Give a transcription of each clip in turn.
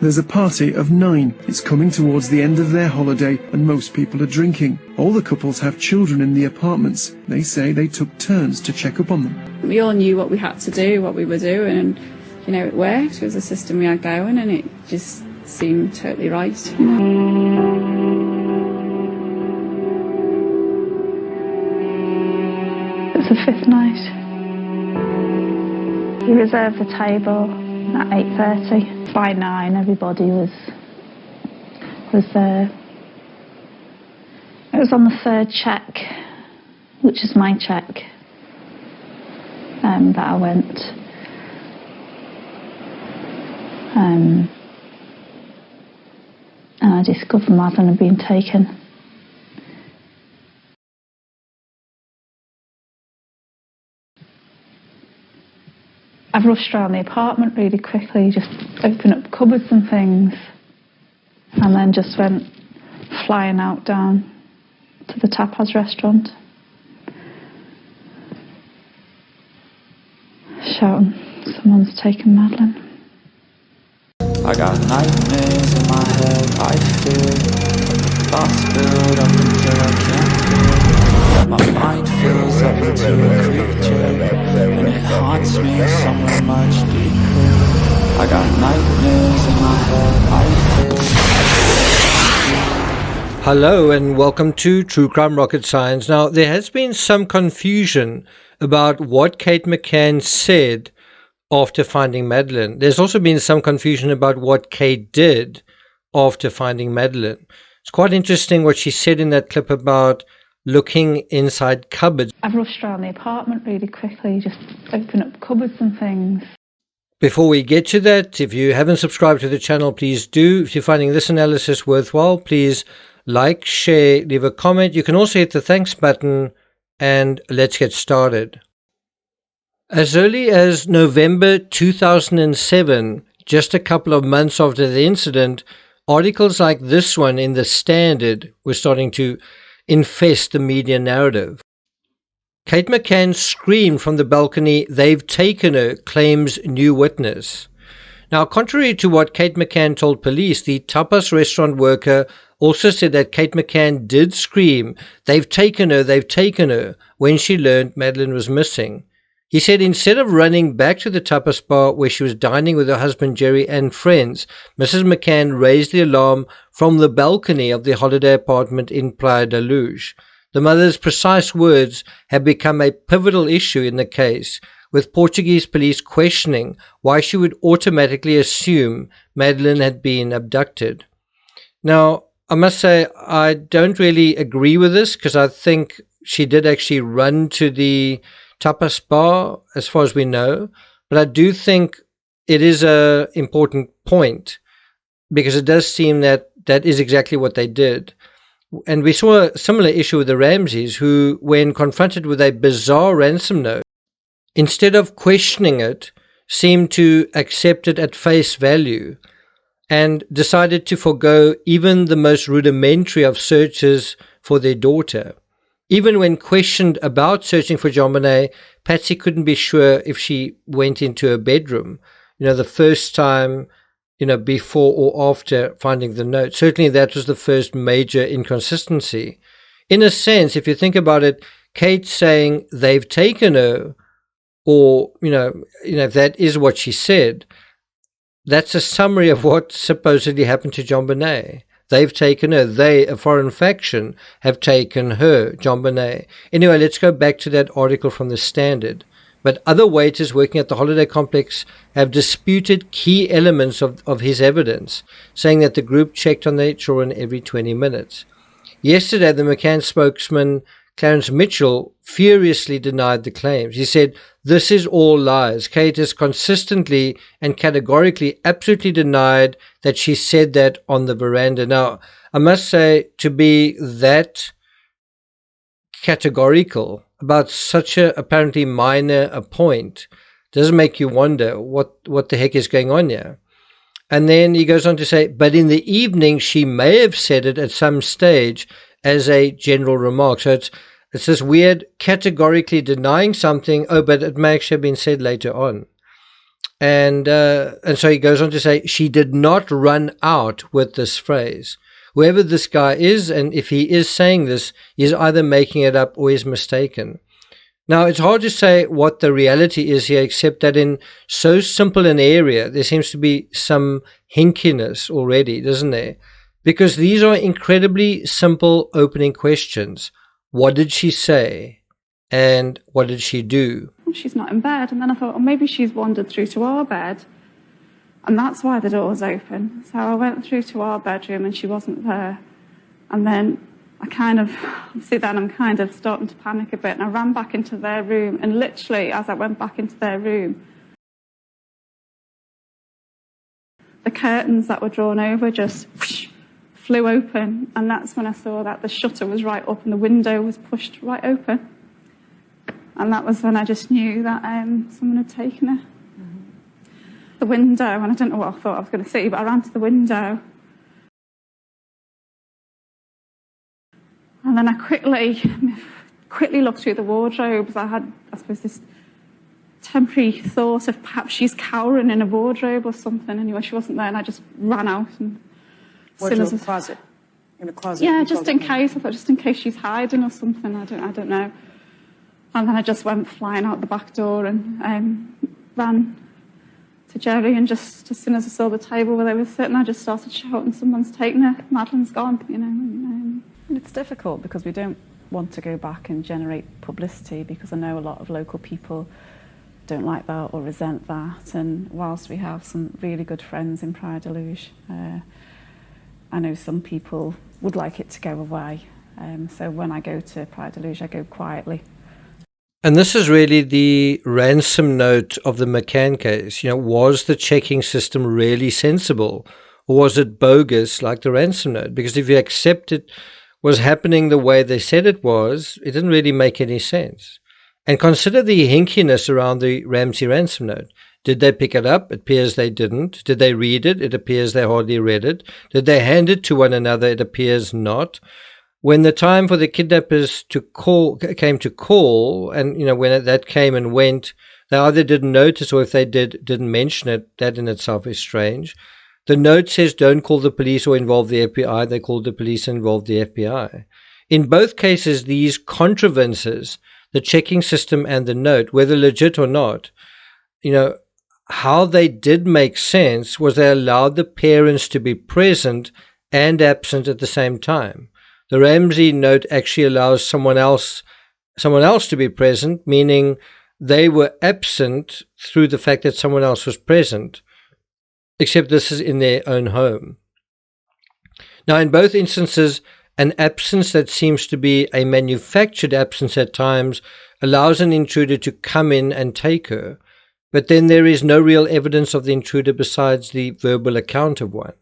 There's a party of 9. It's coming towards the end of their holiday and most people are drinking. All the couples have children in the apartments. They say they took turns to check up on them. We all knew what we had to do, what we were doing, and, you know, it worked. It was a system we had going and it just seemed totally right, you know. It was the 5th night. We reserved the table at 8:30. By 9, everybody was there. It was on the 3rd check, which is my check, that I went. And I discovered Madeleine had been taken. I rushed around the apartment really quickly, just opened up cupboards and things, and then just went flying out down to the tapas restaurant, shouting, "Someone's taken Madeleine." I got nightmares in my head, I fear thoughts build up until I can't feel. My mind fills up into a creature, and it haunts me somewhere much deeper. I got nightmares in my head, I fear. Hello and welcome to True Crime Rocket Science. Now, there has been some confusion about what Kate McCann said after finding Madeleine. There's also been some confusion about what Kate did after finding Madeleine. It's quite interesting what she said in that clip about looking inside cupboards. I rushed around the apartment really quickly, just opened up cupboards and things. Before we get to that, if you haven't subscribed to the channel, please do. If you're finding this analysis worthwhile, please like, share, leave a comment. You can also hit the thanks button, and let's get started. As early as November 2007, just a couple of months after the incident, articles like this one in The Standard were starting to infest the media narrative. Kate McCann screamed from the balcony, "They've taken her," claims new witness. Now, contrary to what Kate McCann told police, the tapas restaurant worker also said that Kate McCann did scream, they've taken her," when she learned Madeleine was missing. He said instead of running back to the tapas bar where she was dining with her husband Jerry and friends, Mrs. McCann raised the alarm from the balcony of the holiday apartment in Playa de Luz. The mother's precise words have become a pivotal issue in the case, with Portuguese police questioning why she would automatically assume Madeleine had been abducted. Now, I must say I don't really agree with this, because I think she did actually run to the tapas bar, as far as we know, but I do think it is an important point, because it does seem that that is exactly what they did. And we saw a similar issue with the Ramseys, who, when confronted with a bizarre ransom note, instead of questioning it, seemed to accept it at face value and decided to forego even the most rudimentary of searches for their daughter. Even when questioned about searching for JonBenet, Patsy couldn't be sure if she went into her bedroom, the first time, before or after finding the note. Certainly that was the first major inconsistency. In a sense, if you think about it, Kate saying they've taken her, or, if that is what she said, that's a summary of what supposedly happened to JonBenet. They've taken her. They, a foreign faction, have taken her, JonBenet. Anyway, let's go back to that article from The Standard. But other waiters working at the holiday complex have disputed key elements of his evidence, saying that the group checked on their children every 20 minutes. Yesterday, the McCann spokesman, Clarence Mitchell, furiously denied the claims. He said, "This is all lies. Kate has consistently and categorically absolutely denied that she said that on the veranda." Now, I must say, to be that categorical about such a apparently minor a point does make you wonder what the heck is going on here. And then he goes on to say, but in the evening she may have said it at some stage as a general remark. So it's this weird categorically denying something, but it may actually have been said later on. And so he goes on to say, she did not run out with this phrase. Whoever this guy is, and if he is saying this, he's either making it up or he's mistaken. Now, it's hard to say what the reality is here, except that in so simple an area, there seems to be some hinkiness already, doesn't there? Because these are incredibly simple opening questions. What did she say? And what did she do? She's not in bed. And then I thought, oh, maybe she's wandered through to our bed. And that's why the door's open. So I went through to our bedroom and she wasn't there. And then I'm kind of starting to panic a bit. And I ran back into their room. And literally, as I went back into their room, the curtains that were drawn over just flew open. And that's when I saw that the shutter was right up and the window was pushed right open. And that was when I just knew that someone had taken her. The window, and I don't know what I thought I was going to see, but I ran to the window. And then I quickly looked through the wardrobes. I had, I suppose, this temporary thought of perhaps she's cowering in a wardrobe or something. Anyway, she wasn't there, and I just ran out. And wardrobe closet? In a closet? Yeah, just in case. I thought, just in case she's hiding or something. I don't know. And then I just went flying out the back door and ran to Jerry, and just as soon as I saw the table where they were sitting, I just started shouting, someone's taken her, Madeleine's gone, you know. And it's difficult because we don't want to go back and generate publicity, because I know a lot of local people don't like that or resent that. And whilst we have some really good friends in Praia da Luz, I know some people would like it to go away. So when I go to Praia da Luz, I go quietly. And this is really the ransom note of the McCann case. You know, was the checking system really sensible, or was it bogus like the ransom note? Because if you accept it was happening the way they said it was, it didn't really make any sense. And consider the hinkiness around the Ramsey ransom note. Did they pick it up? It appears they didn't. Did they read it? It appears they hardly read it. Did they hand it to one another? It appears not. When the time for the kidnappers came to call, and, you know, when that came and went, they either didn't notice, or if they didn't mention it. That in itself is strange. The note says don't call the police or involve the FBI. They called the police and involved the FBI. In both cases, these contrivances, the checking system and the note, whether legit or not, you know, how they did make sense was they allowed the parents to be present and absent at the same time. The Ramsey note actually allows someone else to be present, meaning they were absent through the fact that someone else was present, except this is in their own home. Now, in both instances, an absence that seems to be a manufactured absence at times allows an intruder to come in and take her, but then there is no real evidence of the intruder besides the verbal account of one.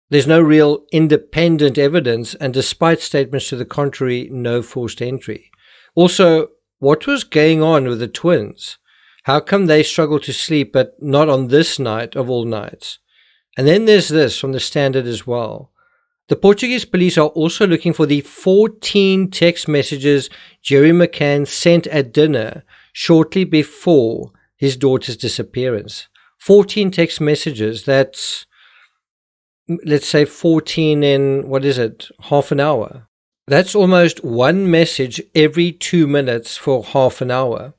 There's no real independent evidence, and despite statements to the contrary, no forced entry. Also, what was going on with the twins? How come they struggled to sleep, but not on this night of all nights? And then there's this from the Standard as well. The Portuguese police are also looking for the 14 text messages Jerry McCann sent at dinner shortly before his daughter's disappearance. 14 text messages, that's, let's say 14 in, half an hour. That's almost one message every 2 minutes for half an hour.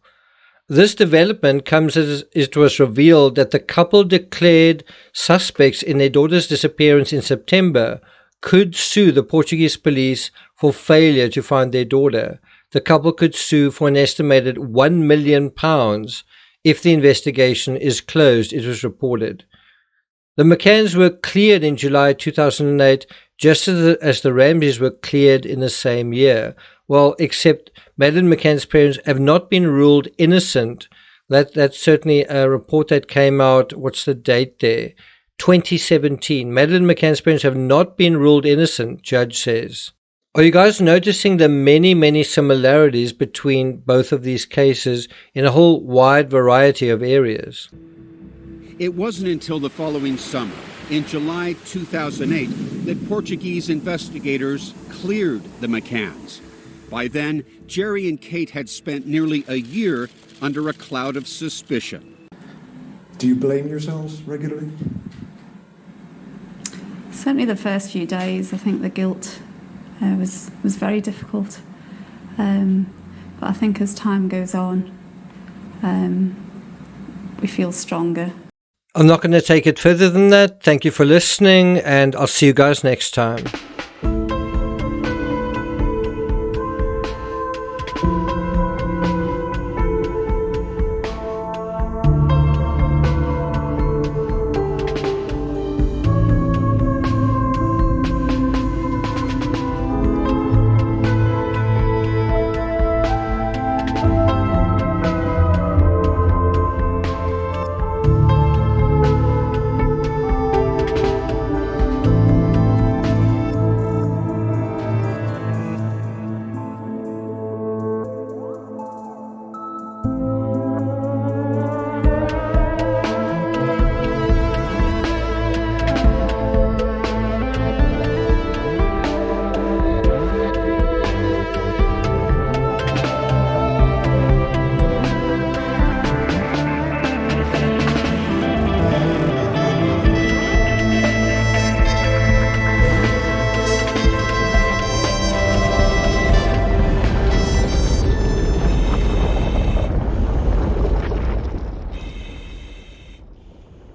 This development comes as it was revealed that the couple declared suspects in their daughter's disappearance in September could sue the Portuguese police for failure to find their daughter. The couple could sue for an estimated £1 million if the investigation is closed, it was reported. The McCanns were cleared in July 2008, just as the Ramseys were cleared in the same year. Well, except Madeleine McCann's parents have not been ruled innocent. That's certainly a report that came out, what's the date there? 2017. Madeleine McCann's parents have not been ruled innocent, judge says. Are you guys noticing the many, many similarities between both of these cases in a whole wide variety of areas? It wasn't until the following summer, in July 2008, that Portuguese investigators cleared the McCanns. By then, Jerry and Kate had spent nearly a year under a cloud of suspicion. Do you blame yourselves regularly? Certainly the first few days, I think the guilt was very difficult. But I think as time goes on, we feel stronger. I'm not going to take it further than that. Thank you for listening, and I'll see you guys next time.